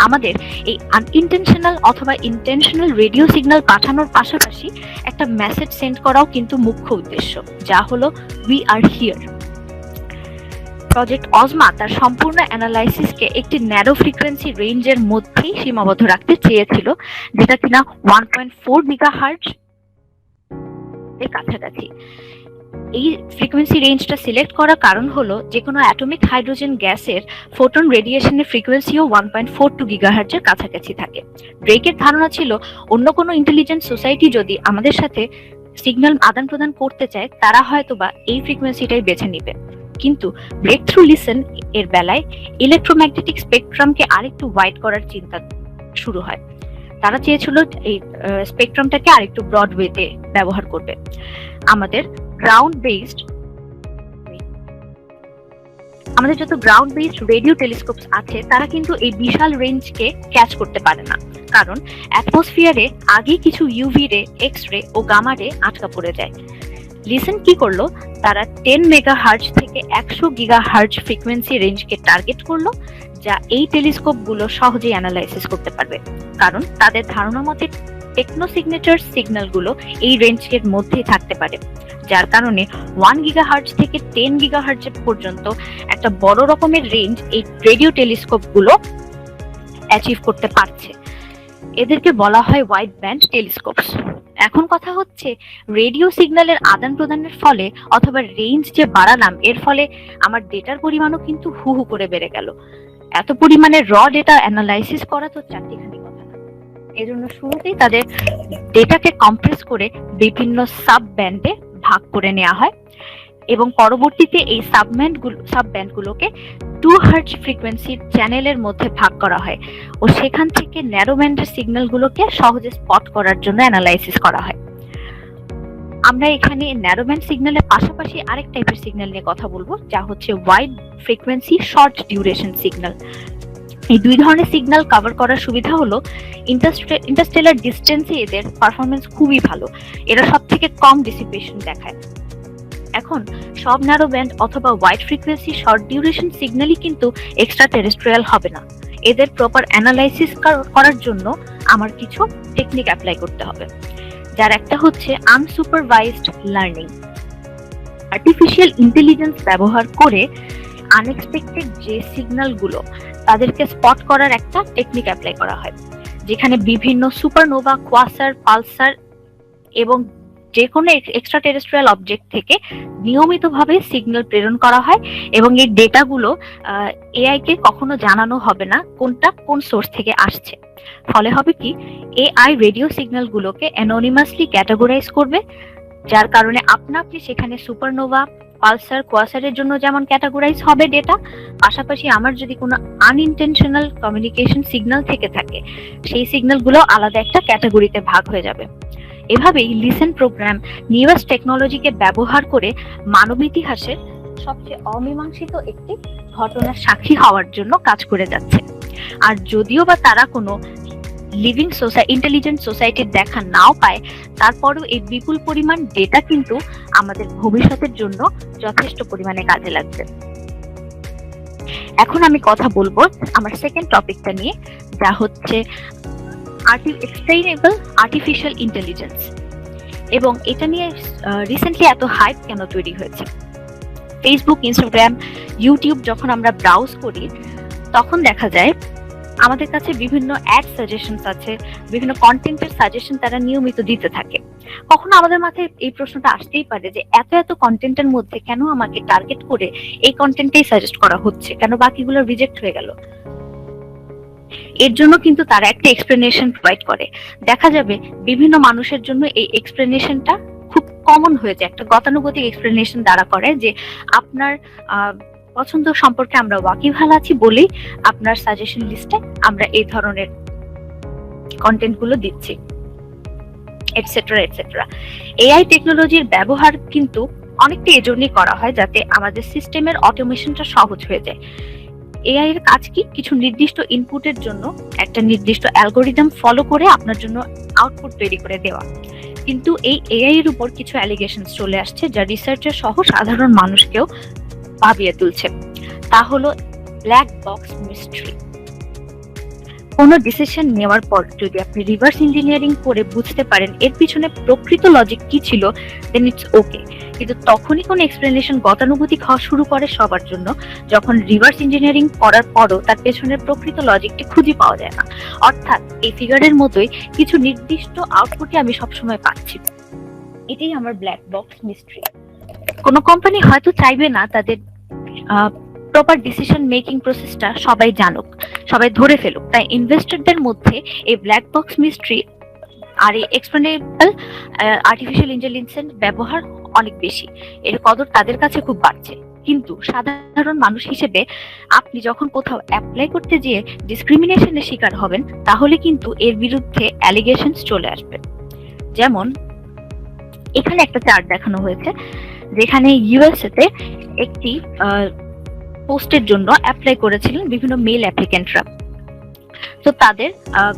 আমাদের এই আনইনটেনশনাল অথবা ইন্টেনশনাল রেডিও সিগন্যাল পাঠানোর পাশাপাশি একটা মেসেজ সেন্ড করাও কিন্তু মুখ্য উদ্দেশ্য, যা হলো উই আর হিয়ার। প্রজেক্ট অজমা তার সম্পূর্ণ অ্যানালাইসিসকে একটি ন্যারো ফ্রিকোয়েন্সি রেঞ্জের মধ্যেই সীমাবদ্ধ রাখতে চেয়েছিল, যেটা কিনা 1.4 গিগাহার্টজ এর কাছাকাছি। এই ফ্রিকোয়েন্সি রেঞ্জটা সিলেক্ট করার কারণ হলো যে কোনো অ্যাটমিক হাইড্রোজেন গ্যাসের ফোটন রেডিয়েশনের ফ্রিকোয়েন্সিও 1.42 গিগাহার্টজের কাছাকাছি থাকে। ড্রেকের ধারণা ছিল অন্য কোনো ইন্টেলিজেন্ট সোসাইটি যদি আমাদের সাথে সিগন্যাল আদান প্রদান করতে চায় তারা হয়তোবা এই ফ্রিকোয়েন্সিটাই বেছে নেবে, কিন্তু ব্রেক থ্রু লিসেন এর বেলায় ইলেকট্রোম্যাগনেটিক স্পেকট্রামকে আরেকটু ওয়াইড করার চিন্তা শুরু হয়। তারা চেয়েছিল এই স্পেকট্রামটাকে আরেকটু ব্রড ওয়েতে ব্যবহার করবে। আমাদের যত গ্রাউন্ড বেসড রেডিও টেলিস্কোপস আছে তারা কিন্তু এই বিশাল রেঞ্জকে ক্যাচ করতে পারে না, কারণ অ্যাটমসফিয়ারে আগে কিছু ইউভি রে, এক্স রে ও গামা রে আটকা পড়ে যায়। লিসেন কি করলো, তারা 10 মেগাহার্টজ থেকে 100 গিগাহার্টজ ফ্রিকোয়েন্সি রেঞ্জকে টার্গেট করলো, যা এই টেলিস্কোপ গুলো সহজেই অ্যানালাইসিস করতে পারবে, কারণ তাদের ধারণা মতে টেকনো সিগনেচার সিগন্যাল গুলো এই রেঞ্জের মধ্যেই থাকতে পারে, যার কারণে 1 গিগাহার্টজ থেকে 10 গিগাহার্টজ পর্যন্ত একটা বড় রকমের রেঞ্জ এই রেডিও টেলিস্কোপ গুলো অ্যাচিভ করতে পারছে। এদেরকে বলা হয় ওয়াইড ব্যান্ড টেলিস্কোপস। এখন কথা হচ্ছে রেডিও সিগন্যালের আদান প্রদানের ফলে অথবা রেঞ্জ যে বাড়ালাম এর ফলে আমার ডেটার পরিমাণও কিন্তু হু হু করে বেড়ে গেল। এত পরিমাণে র ডেটা অ্যানালাইসিস করা তো চারটিখানি কথা না। এজন্য শুরুতেই তাদের ডেটাকে কম্প্রেস করে বিভিন্ন সাব ব্যান্ডে ভাগ করে নেওয়া হয় এবং পরবর্তীতে এই সাব ব্যান্ডগুলোকে 2 হার্টজ ফ্রিকোয়েন্সির চ্যানেলের মধ্যে ভাগ করা হয় ও সেখান থেকে ন্যারো ব্যান্ডের সিগন্যালগুলোকে সহজে স্পট করার জন্য অ্যানালাইসিস করা হয়। আমরা এখানে ন্যারো ব্যান্ড সিগন্যালের পাশাপাশি আরেক টাইপের সিগন্যাল নিয়ে কথা বলবো, যা হচ্ছে wide frequency short duration signal. এই দুই ধরনের সিগন্যাল কভার করার সুবিধা হলো ইন্টারস্টেলার ডিস্টেন্সে এদের পারফরমেন্স খুবই ভালো, এরা সব থেকে কম ডিসিপেশন দেখায়। এখন সব ন্যারো ব্যান্ড অথবা ওয়াইড ফ্রিকোয়েন্সি শর্ট ডিউরেশন সিগন্যালই কিন্তু এক্সট্রা টেরেস্ট্রিয়াল হবে না, এদের প্রপার অ্যানালাইসিস করার জন্য আমার কিছু টেকনিক অ্যাপ্লাই করতে হবে, যার একটা হচ্ছে আনসুপারভাইজড লার্নিং। আর্টিফিশিয়াল ইন্টেলিজেন্স ব্যবহার করে আনএক্সপেক্টেড যে সিগন্যালগুলো তাদেরকে স্পট করার একটা টেকনিক অ্যাপ্লাই করা হয়, যেখানে বিভিন্ন সুপারনোভা, কোয়াসার, পালসার এবং যে কোনো এক্সট্রা টেরেস্ট্রিয়াল অবজেক্ট থেকে নিয়মিতভাবে সিগন্যাল প্রেরণ করা হয় এবং এই ডেটাগুলো এআই কে কখনো জানানো হবে না কোনটা কোন সোর্স থেকে আসছে। ফলে হবে কি, এআই রেডিও সিগন্যালগুলোকে অ্যানোনিমাসলি ক্যাটাগরাইজ করবে, যার কারণে আপনি সেখানে সুপারনোভা, পালসার, কোয়াসারের জন্য যেমন ক্যাটাগরাইজ হবে ডেটা, পাশাপাশি আমার যদি কোনো আনইনটেনশনাল কমিউনিকেশন সিগন্যাল থেকে থাকে সেই সিগন্যালগুলো আলাদা একটা ক্যাটাগরিতে ভাগ হয়ে যাবে। এভাবেই লিসেন প্রোগ্রাম নিউয়েস্ট টেকনোলজিকে ব্যবহার করে মানব ইতিহাসের সবচেয়ে অমীমাংসিত একটি ঘটনার সাক্ষী হওয়ার জন্য কাজ করে যাচ্ছে। আর যদিও বা তারা কোনো লিভিং ইন্টেলিজেন্ট সোসাইটির দেখা নাও পায়, তারপরেও এই বিপুল পরিমাণ ডেটা কিন্তু আমাদের ভবিষ্যতের জন্য যথেষ্ট পরিমাণে কাজে লাগবে। এখন আমি কথা বলবো আমার সেকেন্ড টপিকটা নিয়ে, যা হচ্ছে এক্সপ্লেইনেবল আর্টিফিশিয়াল ইন্টেলিজেন্স। এবং এটা নিয়ে রিসেন্টলি এত হাইপ কেন তৈরি হয়েছে? ফেসবুক, ইনস্টাগ্রাম, ইউটিউব যখন আমরা ব্রাউজ করি তখন দেখা যায় আমাদের কাছে বিভিন্ন অ্যাড সাজেশনস আছে, বিভিন্ন কন্টেন্টের সাজেশন তারা নিয়মিত দিতে থাকে। কখনো আমাদের মাথায় এই প্রশ্নটা আসতেই পারে যে এত এত কন্টেন্টের মধ্যে কেন আমাকে টার্গেট করে এই কন্টেন্টটাই সাজেস্ট করা হচ্ছে, কেন বাকিগুলো রিজেক্ট হয়ে গেল? এর জন্য কিন্তু তারা একটা এক্সপ্লেনেশন প্রোভাইড করে। দেখা যাবে বিভিন্ন মানুষের জন্য এই এক্সপ্লেনেশনটা খুব কমন হয়ে যায়, একটা গতানুগতিক এক্সপ্লেনেশন দ্বারা করে যে আপনার পছন্দ সম্পর্কে আমরা ওয়াকিবহাল আছি বলেই আপনার সাজেশন লিস্টে আমরা এই ধরনের কন্টেন্ট গুলো দিচ্ছি, এটসেট্রা এটসেট্রা। এআই টেকনোলজির ব্যবহার কিন্তু অনেকটা এজন্যই করা হয় যাতে আমাদের সিস্টেমের অটোমেশনটা সহজ হয়ে যায়। এআই এর কাজ কি? কিছু নির্দিষ্ট ইনপুটের জন্য একটা নির্দিষ্ট অ্যালগোরিদম ফলো করে আপনার জন্য আউটপুট তৈরি করে দেওয়া। কিন্তু এই এআই এর উপর কিছু অ্যালিগেশনস চলে আসছে যা রিসার্চার সহ সাধারণ মানুষকেও ভাবিয়ে তুলছে। তা হলো ব্ল্যাক বক্স মিস্ট্রি। কোনো ডিসিশন নেওয়ার পর যদি আপনি রিভার্স ইঞ্জিনিয়ারিং করে বুঝতে পারেন এর পিছনে প্রকৃত লজিক কি ছিল, দেন ইটস ওকে। কিন্তু তখনই কোনো এক্সপ্লেনেশন গতানুগতিক হওয়া শুরু করে সবার জন্য, যখন রিভার্স ইঞ্জিনিয়ারিং করার পরও তার পেছনের প্রকৃত লজিকটি খুঁজে পাওয়া যায় না। অর্থাৎ এই ফিগারের মতোই কিছু নির্দিষ্ট আউটপুটই আমি সবসময় পাচ্ছি। এটাই আমার ব্ল্যাক বক্স মিস্ট্রি। কোনো কোম্পানি হয়তো চাইবে না তাদের প্রপার ডিসিশন মেকিং প্রসেসটা সবাই জানুক, সবাই ধরে ফেলুক, তাই ইনভেস্টরদের মধ্যে এই ব্ল্যাক বক্স মিস্ট্রি আর এই এক্সপ্লেনেবল আর্টিফিশিয়াল ইন্টেলিজেন্স ব্যবহার অনেক বেশি, এর কদর তাদের কাছে খুব বাড়ছে। কিন্তু সাধারণ মানুষ হিসেবে আপনি যখন কোথাও অ্যাপ্লাই করতে গিয়ে ডিসক্রিমিনেশনের শিকার হবেন, তাহলে কিন্তু এর বিরুদ্ধে অ্যালিগেশনস চলে আসবে। যেমন এখানে একটা চার্ট দেখানো হয়েছে যেখানে ইউএসএ তে একটি পোস্টের জন্য অ্যাপ্লাই করেছিলেন বিভিন্ন মেল অ্যাপ্লিক্যান্টরা। তো তাদের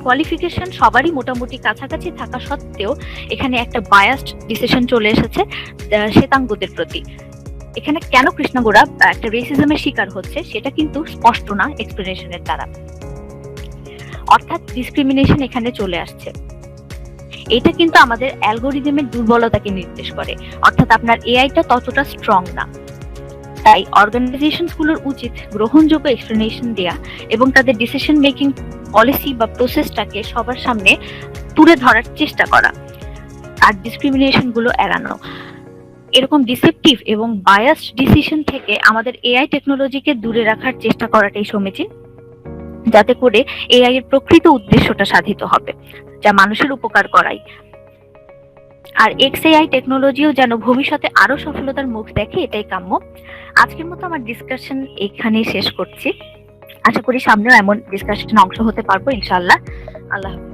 কোয়ালিফিকেশন সবারই মোটামুটি কাছাকাছি থাকা সত্ত্বেও এখানে একটা বায়াসড ডিসিশন চলে এসেছে শ্বেতাঙ্গদের প্রতি। এখানে কেন কৃষ্ণগোড়া একটা রেসিজমের শিকার হচ্ছে সেটা কিন্তু স্পষ্ট না এক্সপ্লেনেশনের দ্বারা, অর্থাৎ ডিসক্রিমিনেশন এখানে চলে আসছে। এটা কিন্তু আমাদের অ্যালগোরিদমের দুর্বলতাকে নির্দেশ করে, অর্থাৎ আপনার এআইটা ততটা স্ট্রং না। তাই অর্গানাইজেশনস গুলোর উচিত গ্রহণযোগ্য এক্সপ্লেনেশন দেয়া এবং তাদের ডিসিশন মেকিং পলিসি বা প্রসেসটাকে সবার সামনে তুলে ধরার চেষ্টা করা আর ডিসক্রিমিনেশন গুলো এড়ানো। এরকম ডিসেপটিভ এবং বায়াসড ডিসিশন থেকে আমাদের এআই টেকনোলজিকে দূরে রাখার চেষ্টা করাটাই সমীচীন, যাতে করে এআই এর প্রকৃত উদ্দেশ্যটা সাধিত হবে, যা মানুষের উপকার করাই। আর এক্সএআই টেকনোলজিও যেন ভবিষ্যতে আরো সফলতার মুখ দেখে, এটাই কাম্য। আজকের মতো আমার ডিসকাশন এখানেই শেষ করছি। আশা করি সামনেও এমন ডিসকাশনে অংশ হতে পারবো ইনশাআল্লাহ। আল্লাহ হাফেজ।